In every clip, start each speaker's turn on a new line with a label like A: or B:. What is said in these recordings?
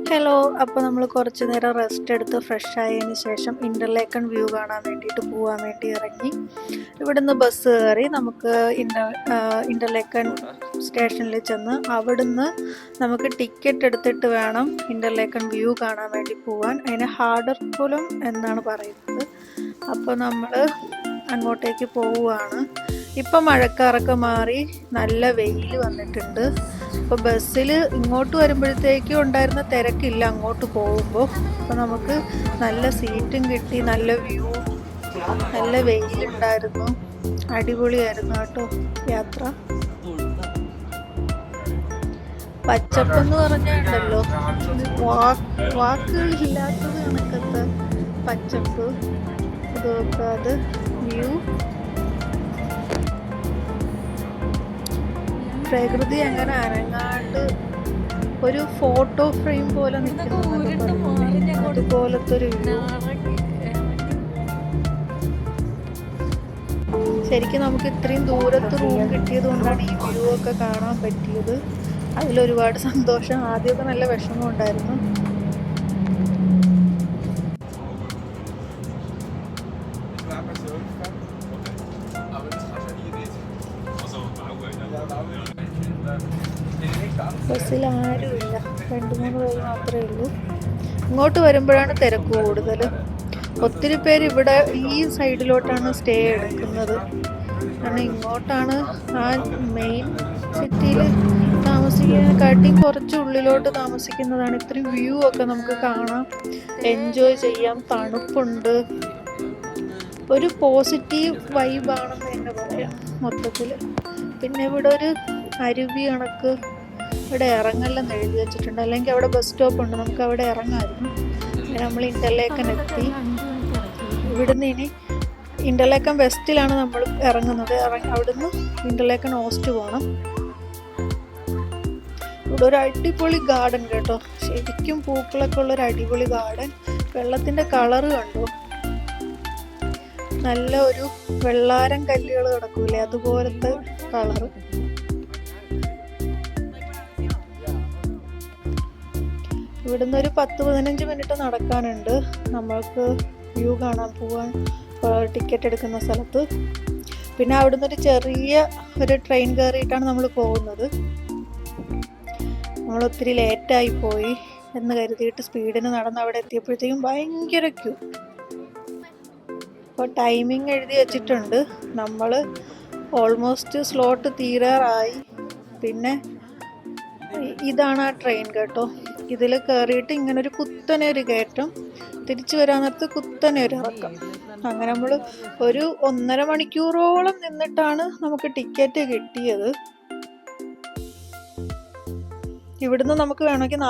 A: Hello, അപ്പോൾ നമ്മൾ കുറച്ച് നേരം റെസ്റ്റ് എടുത്ത് ഫ്രഷ് ആയതിന് ശേഷം ഇൻ്റർലേക്കൺ വ്യൂ കാണാൻ വേണ്ടിയിട്ട് പോകാൻ വേണ്ടി ഇറങ്ങി. ഇവിടുന്ന് ബസ് കയറി നമുക്ക് ഇൻ്റർലേക്കൺ സ്റ്റേഷനിൽ ചെന്ന് അവിടുന്ന് നമുക്ക് ടിക്കറ്റ് എടുത്തിട്ട് വേണം ഇൻ്റർലേക്കൺ വ്യൂ കാണാൻ വേണ്ടി പോകാൻ. അതിന് ഹാർഡർകുളം എന്നാണ് പറയുന്നത്. അപ്പോൾ നമ്മൾ അങ്ങോട്ടേക്ക് പോവുകയാണ്. ഇപ്പം മഴക്കാറൊക്കെ മാറി നല്ല വെയിൽ വന്നിട്ടുണ്ട്. അപ്പോൾ ബസ്സിൽ ഇങ്ങോട്ട് വരുമ്പോഴത്തേക്കും ഉണ്ടായിരുന്ന തിരക്കില്ല അങ്ങോട്ട് പോകുമ്പോൾ. അപ്പോൾ നമുക്ക് നല്ല സീറ്റും കിട്ടി, നല്ല വ്യൂ, നല്ല വെയിലുണ്ടായിരുന്നു. അടിപൊളിയായിരുന്നു കേട്ടോ യാത്ര. പച്ചപ്പെന്ന് പറഞ്ഞുണ്ടല്ലോ, വാക്കുകളില്ലാത്തത് കണക്കത്തെ പച്ചപ്പ്. ഇതൊക്കെ അത് വ്യൂ, പ്രകൃതി അങ്ങനെ അനങ്ങാണ്ട് ഒരു ഫോട്ടോ ഫ്രെയിം പോലെ നിൽക്കുന്നു, അതുപോലത്തെ ഒരു വ്യൂ. ശരിക്കും നമുക്ക് ഇത്രയും ദൂരത്ത് റൂം കിട്ടിയത് കൊണ്ടാണ് ഈ വ്യൂ ഒക്കെ കാണാൻ പറ്റിയത്. അതിലൊരുപാട് സന്തോഷം. ആദ്യമൊക്കെ നല്ല വിഷമം ഉണ്ടായിരുന്നു. ബസ്സിൽ ആരുമില്ല, 2-3 പേര് മാത്രമേ ഉള്ളൂ. ഇങ്ങോട്ട് വരുമ്പോഴാണ് തിരക്ക് കൂടുതൽ. ഒത്തിരി പേര് ഇവിടെ ഈ സൈഡിലോട്ടാണ് സ്റ്റേ എടുക്കുന്നത്. കാരണം ഇങ്ങോട്ടാണ് ആ മെയിൻ സിറ്റിയിൽ താമസിക്കുന്നതിനെക്കാട്ടിയും കുറച്ച് ഉള്ളിലോട്ട് താമസിക്കുന്നതാണ്. ഇത്രയും വ്യൂ ഒക്കെ നമുക്ക് കാണാം, എൻജോയ് ചെയ്യാം. തണുപ്പുണ്ട്, ഒരു പോസിറ്റീവ് വൈബാണെന്ന് തന്നെ പറയാം മൊത്തത്തിൽ. പിന്നെ ഇവിടെ ഒരു അരുവി കണക്ക് ഇവിടെ ഇറങ്ങല്ലെന്ന് എഴുതി വെച്ചിട്ടുണ്ട്. അല്ലെങ്കിൽ അവിടെ ബസ് സ്റ്റോപ്പ് ഉണ്ട്, നമുക്ക് അവിടെ ഇറങ്ങാമായിരുന്നു. നമ്മൾ ഇൻ്റർലേക്കൻ എത്തി. ഇവിടുന്ന് ഇനി ഇൻ്റർലേക്കൻ വെസ്റ്റിലാണ് നമ്മൾ ഇറങ്ങുന്നത്. അവിടുന്ന് ഇൻ്റർലേക്കൻ ഓസ്റ്റ് പോകണം. ഇവിടെ ഒരു അടിപൊളി ഗാർഡൻ കേട്ടോ, ശരിക്കും പൂക്കളൊക്കെ ഉള്ളൊരു അടിപൊളി ഗാർഡൻ. വെള്ളത്തിൻ്റെ കളറ് കണ്ടോ, നല്ല ഒരു വെള്ളാരം കല്ലുകൾ കിടക്കൂലേ, അതുപോലത്തെ കളറ്. ഇവിടുന്ന് ഒരു 10-15 മിനിറ്റ് നടക്കാനുണ്ട് നമ്മൾക്ക് വ്യൂ കാണാൻ പോകാൻ, ടിക്കറ്റ് എടുക്കുന്ന സ്ഥലത്ത്. പിന്നെ അവിടുന്ന് ഒരു ചെറിയ ട്രെയിൻ കയറിയിട്ടാണ് നമ്മൾ പോകുന്നത്. നമ്മൾ ഒത്തിരി ലേറ്റായി പോയി എന്ന് കരുതിയിട്ട് സ്പീഡിന് നടന്ന് അവിടെ എത്തിയപ്പോഴത്തേക്കും ഭയങ്കര ക്യൂ. അപ്പോൾ ടൈമിംഗ് എഴുതി വെച്ചിട്ടുണ്ട്. നമ്മൾ ഓൾമോസ്റ്റ് സ്ലോട്ട് തീരാറായി. പിന്നെ ഇതാണ് ആ ട്രെയിൻ കേട്ടോ. ഇതിൽ കയറിയിട്ട് ഇങ്ങനെ ഒരു കുത്തനെ ഒരു കയറ്റം, തിരിച്ചു വരാൻ നേരത്ത് കുത്തനെ ഒരു ഇറക്കം. അങ്ങനെ നമ്മൾ ഒരു 1.5 മണിക്കൂറോളം നിന്നിട്ടാണ് നമുക്ക് ടിക്കറ്റ് കിട്ടിയത്. ഇവിടുന്ന് നമുക്ക് വേണമെങ്കിൽ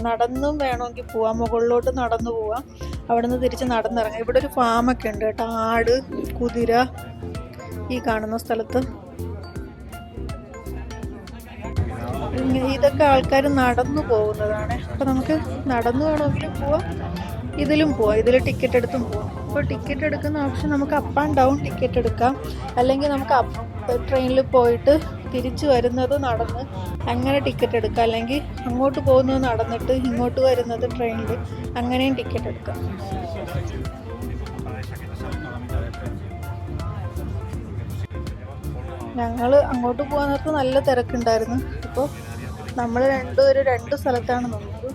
A: നടന്നും വേണമെങ്കിൽ പോവാം, മുകളിലോട്ട് നടന്നു പോവാം. അവിടെ നിന്ന് തിരിച്ച് നടന്നിറങ്ങാം. ഇവിടെ ഒരു ഫാമൊക്കെ ഉണ്ട് കേട്ടോ, ആട്, കുതിര ഈ കാണുന്ന സ്ഥലത്ത്. ഇതൊക്കെ ആൾക്കാർ നടന്നു പോകുന്നതാണ്. അപ്പോൾ നമുക്ക് നടന്നു വേണമെങ്കിലും പോവാം, ഇതിലും പോവാം, ഇതിൽ ടിക്കറ്റ് എടുത്തും പോവാം. അപ്പോൾ ടിക്കറ്റ് എടുക്കുന്ന ഓപ്ഷൻ നമുക്ക് അപ്പ് ആൻഡ് ഡൗൺ ടിക്കറ്റ് എടുക്കാം, അല്ലെങ്കിൽ നമുക്ക് ട്രെയിനിൽ പോയിട്ട് തിരിച്ചു വരുന്നത് നടന്ന് അങ്ങനെ ടിക്കറ്റ് എടുക്കാം, അല്ലെങ്കിൽ അങ്ങോട്ട് പോകുന്നത് നടന്നിട്ട് ഇങ്ങോട്ട് വരുന്നത് ട്രെയിനിൽ, അങ്ങനെയും ടിക്കറ്റ് എടുക്കാം. ഞങ്ങൾ അങ്ങോട്ട് പോകാൻ നേരത്ത് നല്ല തിരക്കുണ്ടായിരുന്നു. ഇപ്പോൾ നമ്മൾ രണ്ടുപേരും 2 സ്ഥലത്താണ് നിന്നത്.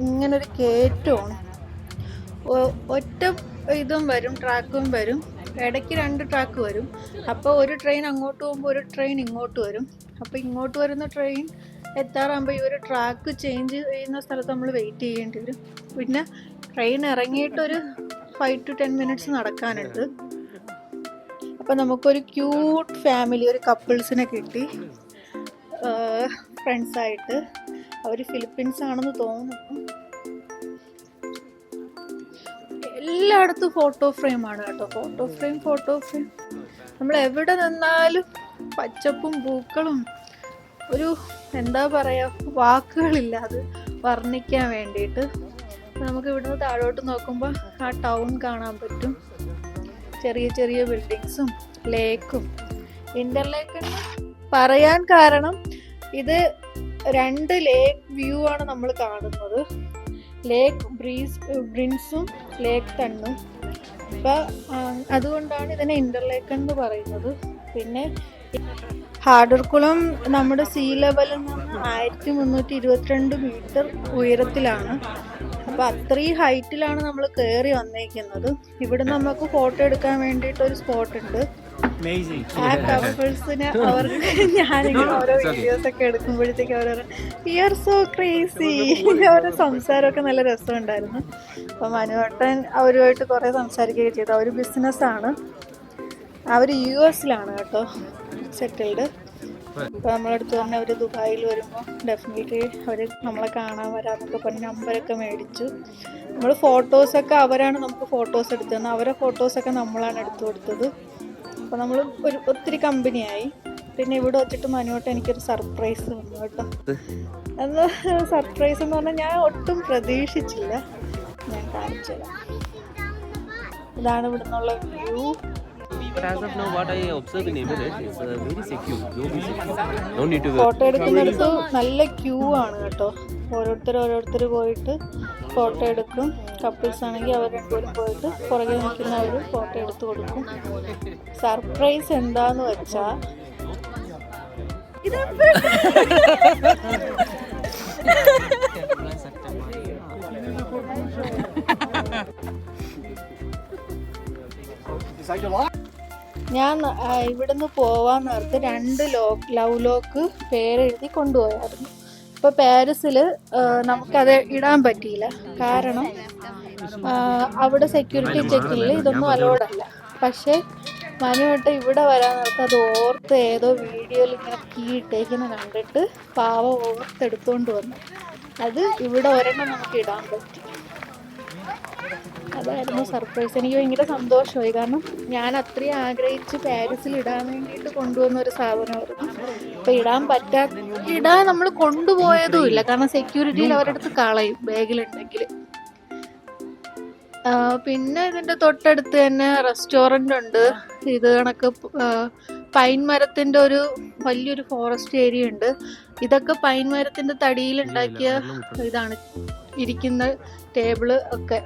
A: ഇങ്ങനൊരു കയറ്റമാണ്, ഒറ്റ ഇതും വരും, ട്രാക്കും വരും, ഇടയ്ക്ക് 2 ട്രാക്ക് വരും. അപ്പോൾ ഒരു ട്രെയിൻ അങ്ങോട്ട് പോകുമ്പോൾ ഒരു ട്രെയിൻ ഇങ്ങോട്ട് വരും. അപ്പോൾ ഇങ്ങോട്ട് വരുന്ന ട്രെയിൻ എത്താറാകുമ്പോൾ ഈ ഒരു ട്രാക്ക് ചേഞ്ച് ചെയ്യുന്ന സ്ഥലത്ത് നമ്മൾ വെയിറ്റ് ചെയ്യേണ്ടി വരും. പിന്നെ ട്രെയിൻ ഇറങ്ങിയിട്ടൊരു 5 to 10 മിനിറ്റ്സ് നടക്കാനുണ്ട്. അപ്പോൾ നമുക്കൊരു ക്യൂട്ട് ഫാമിലി, ഒരു കപ്പിൾസിനെ കിട്ടി, ഫ്രണ്ട്സായിട്ട്. അവർ ഫിലിപ്പീൻസ് ആണെന്ന് തോന്നുന്നു. എല്ലായിടത്തും ഫോട്ടോ ഫ്രെയിമാണ് കേട്ടോ, ഫോട്ടോ ഫ്രെയിം. നമ്മൾ എവിടെ നിന്നാലും പച്ചപ്പും പൂക്കളും, ഒരു എന്താ പറയുക, വാക്കുകളില്ല അത് വർണ്ണിക്കാൻ വേണ്ടിയിട്ട്. നമുക്ക് ഇവിടുന്ന് താഴോട്ട് നോക്കുമ്പോൾ ആ ടൗൺ കാണാൻ പറ്റും, ചെറിയ ചെറിയ ബിൽഡിങ്സും ലേക്കും. ഇൻ്റർലേക്കൺ പറയാൻ കാരണം ഇത് 2 ലേക്ക് വ്യൂ ആണ് നമ്മൾ കാണുന്നത്. ലേക്ക് ബ്രിൻസും ലേക്ക് തണ്ണും. അപ്പം അതുകൊണ്ടാണ് ഇതിനെ ഇന്റർലേക്ക് എന്ന് പറയുന്നത്. പിന്നെ ഹാർഡർകുളം നമ്മുടെ സീ ലെവലിൽ നിന്ന് 1322 മീറ്റർ ഉയരത്തിലാണ്. അപ്പോൾ അത്രയും ഹൈറ്റിലാണ് നമ്മൾ കയറി വന്നേക്കുന്നത്. ഇവിടെ നമുക്ക് ഫോട്ടോ എടുക്കാൻ വേണ്ടിയിട്ട് ഒരു സ്പോട്ട് ഉണ്ട്. ആ കപ്പിൾസിന് അവർക്ക് ഞാനിങ്ങനെ ഓരോ വീഡിയോസ് ഒക്കെ എടുക്കുമ്പോഴത്തേക്ക് അവർ യു ആർ സോ ക്രേസി. അവരുടെ സംസാരമൊക്കെ നല്ല രസമുണ്ടായിരുന്നു. അപ്പം മനുവേട്ടൻ അവരുമായിട്ട് കുറേ സംസാരിക്കുകയൊക്കെ ചെയ്തു. അവർ ബിസിനസ്സാണ്, അവർ US കേട്ടോ സെറ്റിൽഡ്. അപ്പോൾ നമ്മളടുത്ത് തന്നെ അവർ ദുബായിൽ വരുമ്പോൾ ഡെഫിനറ്റ്ലി അവർ നമ്മളെ കാണാൻ വരാമെന്നൊക്കെ പറഞ്ഞ് നമ്പരൊക്കെ മേടിച്ചു. നമ്മൾ ഫോട്ടോസൊക്കെ അവരാണ് നമുക്ക് ഫോട്ടോസ് എടുത്തു തന്നത്. അവരെ ഫോട്ടോസൊക്കെ നമ്മളാണ് എടുത്തു കൊടുത്തത്. അപ്പോൾ നമ്മൾ ഒത്തിരി കമ്പനിയായി. പിന്നെ ഇവിടെ വെച്ചിട്ട് മനുവേട്ടൻ എനിക്കൊരു സർപ്രൈസ് വന്നു കേട്ടോ. അന്ന് സർപ്രൈസ് എന്ന് പറഞ്ഞാൽ ഞാൻ ഒട്ടും പ്രതീക്ഷിച്ചില്ല. ഞാൻ കാണിച്ചു തരാം. ഇതാണ് ഇവിടെ നിന്നുള്ള വ്യൂ. ഫോട്ടോ എടുക്കുന്നിടത്ത് നല്ല ക്യൂ ആണ് കേട്ടോ. ഓരോരുത്തർ പോയിട്ട് ഫോട്ടോ എടുക്കും. കപ്പിൾസ് ആണെങ്കിൽ അവർ രണ്ടുപേരും പോയിട്ട് പുറകെ നിൽക്കുന്നവർ ഫോട്ടോ എടുത്ത് കൊടുക്കും. സർപ്രൈസ് എന്താന്ന് വെച്ചാ ഞാൻ ഇവിടുന്ന് പോവാൻ നേരത്ത് 2 ലവ് ലോക്ക് പേരെഴുതി കൊണ്ടുപോയായിരുന്നു. ഇപ്പോൾ പാരീസിൽ നമുക്കത് ഇടാൻ പറ്റിയില്ല. കാരണം അവിടെ സെക്യൂരിറ്റി ചെക്കിൽ ഇതൊന്നും അലോഡല്ല. പക്ഷേ മനുവേട്ടൻ ഇവിടെ വരാൻ നേരത്ത് അത് ഓർത്ത് ഏതോ വീഡിയോയിൽ ഇങ്ങനെ കീ ഇട്ടേക്കുന്ന കണ്ടിട്ട് പാവം ഓർത്തെടുത്തോണ്ട് വന്നു. അത് ഇവിടെ ഒരെണ്ണം നമുക്ക് ഇടാൻ പറ്റി. അതായിരുന്നു സർപ്രൈസ്. എനിക്ക് ഭയങ്കര സന്തോഷമായി. കാരണം ഞാൻ അത്രയും ആഗ്രഹിച്ച് പാരീസിൽ ഇടാൻ വേണ്ടിയിട്ട് കൊണ്ടുവന്ന ഒരു സാധനമായിരുന്നു. അപ്പോൾ ഇടാൻ നമ്മൾ കൊണ്ടുപോയതും ഇല്ല. കാരണം സെക്യൂരിറ്റിയിൽ അവരെടുത്ത് കളയും ബാഗിലുണ്ടെങ്കിൽ. പിന്നെ ഇതിൻ്റെ തൊട്ടടുത്ത് തന്നെ റെസ്റ്റോറൻ്റ് ഉണ്ട്. ഇത് കണക്ക് പൈൻ മരത്തിൻ്റെ ഒരു വലിയൊരു ഫോറസ്റ്റ് ഏരിയ ഉണ്ട്. ഇതൊക്കെ പൈൻ മരത്തിൻ്റെ തടിയിൽ ഉണ്ടാക്കിയ ഇതാണ്. ഇരിക്കുന്ന ടേബിള് ഒക്കെ.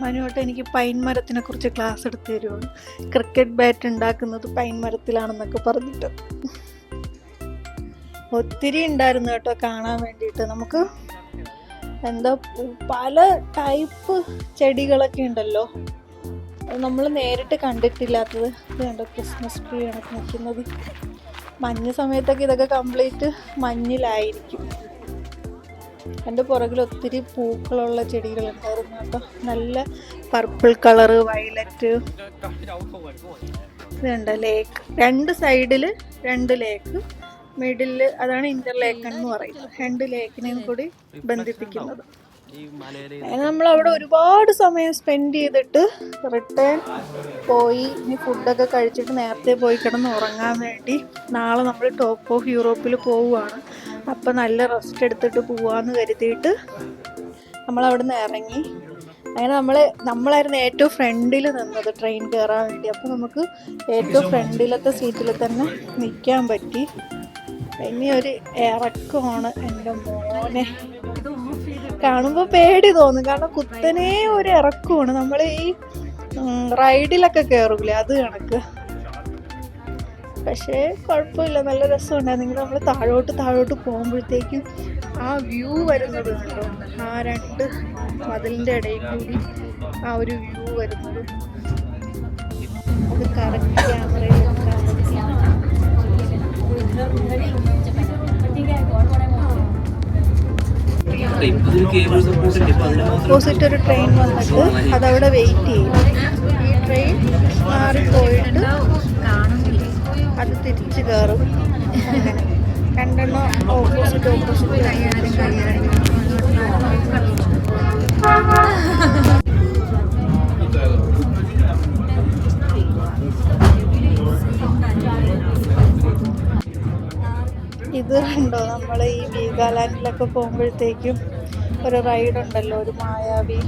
A: മനുവേട്ടൻ എനിക്ക് പൈൻ മരത്തിനെ കുറിച്ച് ക്ലാസ് എടുത്ത് തരുവാണ്. ക്രിക്കറ്റ് ബാറ്റ് ഉണ്ടാക്കുന്നത് പൈൻ മരത്തിലാണെന്നൊക്കെ പറഞ്ഞിട്ട്. ഒത്തിരി ഉണ്ടായിരുന്നു കേട്ടോ കാണാൻ വേണ്ടിയിട്ട്. നമുക്ക് എന്താ പല ടൈപ്പ് ചെടികളൊക്കെ ഉണ്ടല്ലോ, നമ്മൾ നേരിട്ട് കണ്ടിട്ടില്ലാത്തത്. ഇത് കണ്ടോ, ക്രിസ്മസ് ട്രീ കണക്ക് നിൽക്കുന്നത്. മഞ്ഞ് സമയത്തൊക്കെ ഇതൊക്കെ കംപ്ലീറ്റ് മഞ്ഞിലായിരിക്കും. എൻ്റെ പുറകിൽ ഒത്തിരി പൂക്കളുള്ള ചെടികളുണ്ടായിരുന്നു കേട്ടോ. നല്ല പർപ്പിൾ കളറ്, വയലറ്റ്. ഇതുണ്ട് ലേക്ക്. 2 സൈഡിൽ 2 ലേക്ക്, മിഡിൽ അതാണ് ഇന്റർലേക്ക് എന്ന് പറയുന്നത്. 2 ലേക്കിനെയും കൂടി ബന്ധിപ്പിക്കുന്നത്. നമ്മൾ അവിടെ ഒരുപാട് സമയം സ്പെൻഡ് ചെയ്തിട്ട് റിട്ടേൺ പോയി. ഇനി ഫുഡൊക്കെ കഴിച്ചിട്ട് നേരത്തെ പോയി കിടന്ന് ഉറങ്ങാൻ വേണ്ടി നാളെ നമ്മൾ ടോപ്പ് ഓഫ് യൂറോപ്പിൽ പോവുകയാണ്. അപ്പം നല്ല റെസ്റ്റ് എടുത്തിട്ട് പോവാന്ന് കരുതിയിട്ട് നമ്മളവിടെ നിന്ന് ഇറങ്ങി. അങ്ങനെ നമ്മളായിരുന്നു ഏറ്റവും ഫ്രണ്ടിൽ നിന്നത് ട്രെയിൻ കയറാൻ വേണ്ടി. അപ്പോൾ നമുക്ക് ഏറ്റവും ഫ്രണ്ടിലത്തെ സീറ്റിൽ തന്നെ നിൽക്കാൻ പറ്റി. ഇനി ഒരു ഇറക്കമാണ് എൻ്റെ മോനെ. കാണുമ്പോൾ പേടി തോന്നും. കാരണം കുത്തനെ ഒരു ഇറക്കമാണ്. നമ്മൾ ഈ റൈഡിലൊക്കെ കയറൂലേ, അത് കണക്ക്. പക്ഷേ കുഴപ്പമില്ല, നല്ല രസമുണ്ടായിരുന്നെങ്കിൽ. നമ്മൾ താഴോട്ട് പോകുമ്പോഴത്തേക്കും ആ വ്യൂ വരുന്നത് കണ്ടോ, ആ 2 മതിലിൻ്റെ ഇടയിൽ കൂടി ആ ഒരു വ്യൂ വരുന്നത്. അത് കറക്റ്റ് ക്യാമറയിൽ എടുക്കാൻ പറ്റി. ഓപ്പോസിറ്റ് ഒരു ട്രെയിൻ വന്നിട്ട് അതവിടെ വെയിറ്റ് ചെയ്യും. ഈ ട്രെയിൻ മാറിപ്പോയിട്ട് അത് തിരിച്ച് കയറും. അങ്ങനെ 2 ഓപ്പോസിറ്റ് ഇത് കണ്ടോ, നമ്മൾ ഈ വീഗാലാൻഡിലൊക്കെ പോകുമ്പോഴത്തേക്കും ഒരു റൈഡ് ഉണ്ടല്ലോ, ഒരു മായാവി,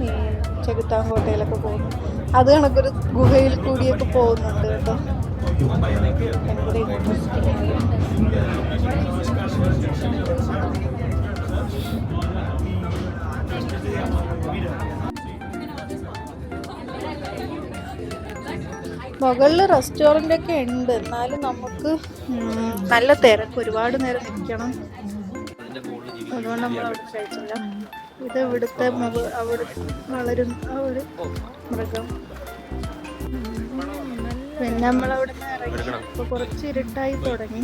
A: ഈ ചെകുത്താൻകോട്ടയിലൊക്കെ പോകുന്നു. അത് കണക്കൊരു ഗുഹയിൽ കൂടിയൊക്കെ പോകുന്നുണ്ട് കേട്ടോ. ഭയങ്കര ഇൻട്രസ്റ്റിംഗ് ആണ്. മുകളിൽ റെസ്റ്റോറൻ്റ് ഒക്കെ ഉണ്ട്, എന്നാലും നമുക്ക് നല്ല തിരക്ക്, ഒരുപാട് നേരം നിൽക്കണം. അതുകൊണ്ട് നമ്മൾ അവിടെ കഴിച്ചില്ല. ഇത് ഇവിടുത്തെ അവിടെ വളരുന്ന ഒരു മൃഗം. പിന്നെ നമ്മളവിടെ നിന്ന് ഇറങ്ങി. ഇപ്പൊ കുറച്ച് ഇരുട്ടായി തുടങ്ങി.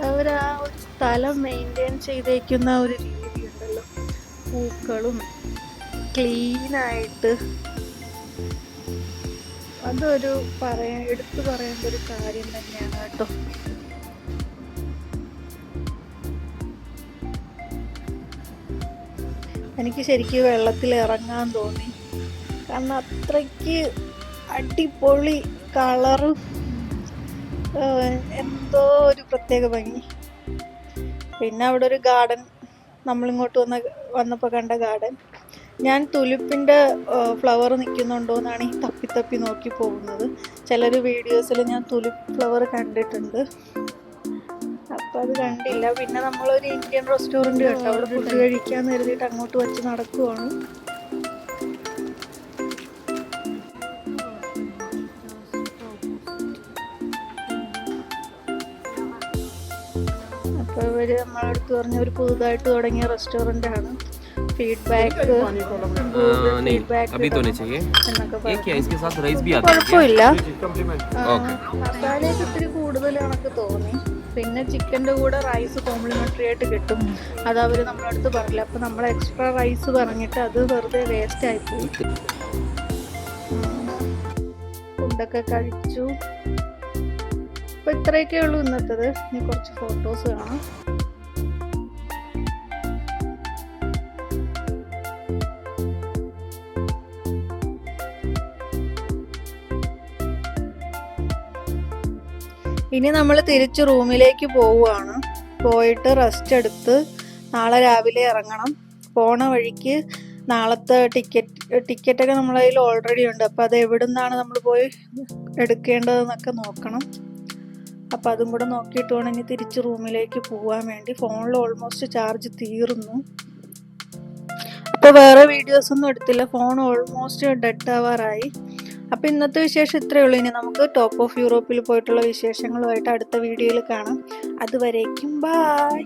A: അവർ ആ ഒരു സ്ഥലം മെയിൻറ്റെയിൻ ചെയ്തേക്കുന്ന ഒരു രീതി ഉണ്ടല്ലോ, പൂക്കളും ക്ലീനായിട്ട്. അതൊരു എടുത്തു പറയേണ്ട ഒരു കാര്യം തന്നെയാണ് കേട്ടോ. എനിക്ക് ശരിക്കും വെള്ളത്തിൽ ഇറങ്ങാൻ തോന്നി, കാരണം അത്രയ്ക്ക് അടിപൊളി കളറും എന്തോ ഒരു പ്രത്യേക ഭംഗി. പിന്നെ അവിടെ ഒരു ഗാർഡൻ, നമ്മളിങ്ങോട്ട് വന്നപ്പോൾ കണ്ട ഗാർഡൻ. ഞാൻ തുലിപ്പിൻ്റെ ഫ്ലവർ നിൽക്കുന്നുണ്ടോ എന്നാണ് ഈ തപ്പി നോക്കി പോകുന്നത്. ചിലർ വീഡിയോസിൽ ഞാൻ തുലിപ്പ് ഫ്ലവർ കണ്ടിട്ടുണ്ട്, അപ്പം അത് കണ്ടില്ല. പിന്നെ നമ്മളൊരു ഇന്ത്യൻ റെസ്റ്റോറൻറ്റ് കണ്ടു, അവിടെ ഫുഡ് കഴിക്കാന്ന് കരുതിയിട്ട് അങ്ങോട്ട് വെച്ച് നടക്കുവാണ്. അപ്പോൾ ഇവർ നമ്മളടുത്ത് പറഞ്ഞ ഒരു പുതുതായിട്ട് തുടങ്ങിയ റെസ്റ്റോറൻ്റ് ആണ്. ഫീഡ്ബാക്ക് കുഴപ്പമില്ല. മസാലയൊക്കെ ഇത്തിരി കൂടുതൽ കണക്ക് തോന്നി. പിന്നെ ചിക്കൻ്റെ കൂടെ റൈസ് കോംപ്ലിമെൻ്ററി ആയിട്ട് കിട്ടും, അത് അവർ നമ്മളടുത്ത് പറഞ്ഞില്ല. അപ്പം നമ്മൾ എക്സ്ട്രാ റൈസ് പറഞ്ഞിട്ട് അത് വെറുതെ വേസ്റ്റ് ആയിപ്പോയി. ഫുഡൊക്കെ കഴിച്ചു. അപ്പോൾ ഇത്രയൊക്കെ ഉള്ളൂ ഇന്നത്തേത്. ഇനി കുറച്ച് ഫോട്ടോസ് കാണാം. ഇനി നമ്മൾ തിരിച്ച് റൂമിലേക്ക് പോവുകയാണ്. പോയിട്ട് റെസ്റ്റ് എടുത്ത് നാളെ രാവിലെ ഇറങ്ങണം. പോണ വഴിക്ക് നാളത്തെ ടിക്കറ്റൊക്കെ നമ്മളെ കയ്യിൽ ഓൾറെഡി ഉണ്ട്. അപ്പോൾ അത് എവിടെ നിന്നാണ് നമ്മൾ പോയി എടുക്കേണ്ടതെന്നൊക്കെ നോക്കണം. അപ്പോൾ അതും കൂടെ നോക്കിയിട്ട് വേണം ഇനി തിരിച്ച് റൂമിലേക്ക് പോകാൻ വേണ്ടി. ഫോണിൽ ഓൾമോസ്റ്റ് ചാർജ് തീർന്നു. അപ്പോൾ വേറെ വീഡിയോസൊന്നും എടുത്തില്ല, ഫോൺ ഓൾമോസ്റ്റ് ഡെഡ് ആവാറായി. അപ്പോൾ ഇന്നത്തെ വിശേഷം ഇത്രയേ ഉള്ളൂ. ഇനി നമുക്ക് ടോപ്പ് ഓഫ് യൂറോപ്പിൽ പോയിട്ടുള്ള വിശേഷങ്ങളുമായിട്ട് അടുത്ത വീഡിയോയിൽ കാണാം. അതുവരേക്കും ബായ്.